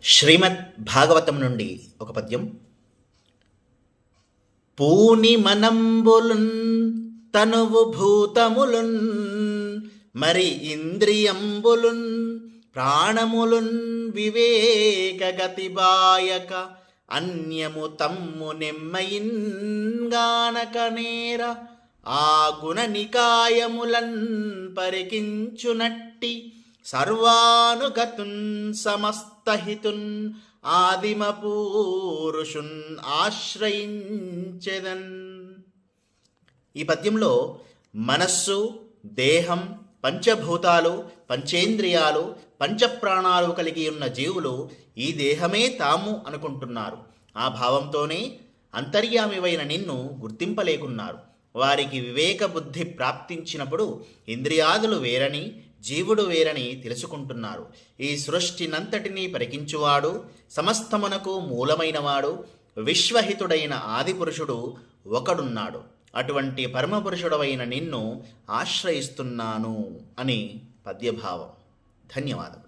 శ్రీమద్ భాగవతం నుండి ఒక పద్యం. పూని మనంబులున్ తనువు భూతములున్ మరి ఇంద్రియంబులున్ ప్రాణములున్ వివేక గతిబాయక అన్యము తమ్ము నెమ్మయిన్ గానక నేర ఆ గుణ నికాయములన్ పరికించునట్టి సర్వానుగతున్ సమస్తహితున్ ఆదిమపూరుషున్ ఆశ్రయించెదన్. ఈ పద్యంలో మనస్సు, దేహం, పంచభూతాలు, పంచేంద్రియాలు, పంచప్రాణాలు కలిగి ఉన్న జీవులు ఈ దేహమే తాము అనుకుంటున్నారు. ఆ భావంతోనే అంతర్యామివైన నిన్ను గుర్తింపలేకున్నారు. వారికి వివేక బుద్ధి ప్రాప్తించినప్పుడు ఇంద్రియాదులు వేరని, జీవుడు వేరని తెలుసుకుంటున్నారు. ఈ సృష్టినంతటినీ పరికించువాడు, సమస్తమునకు మూలమైనవాడు, విశ్వహితుడైన ఆదిపురుషుడు ఒకడున్నాడు. అటువంటి పరమపురుషుడవైన నిన్ను ఆశ్రయిస్తున్నాను అని పద్యభావం. ధన్యవాదం.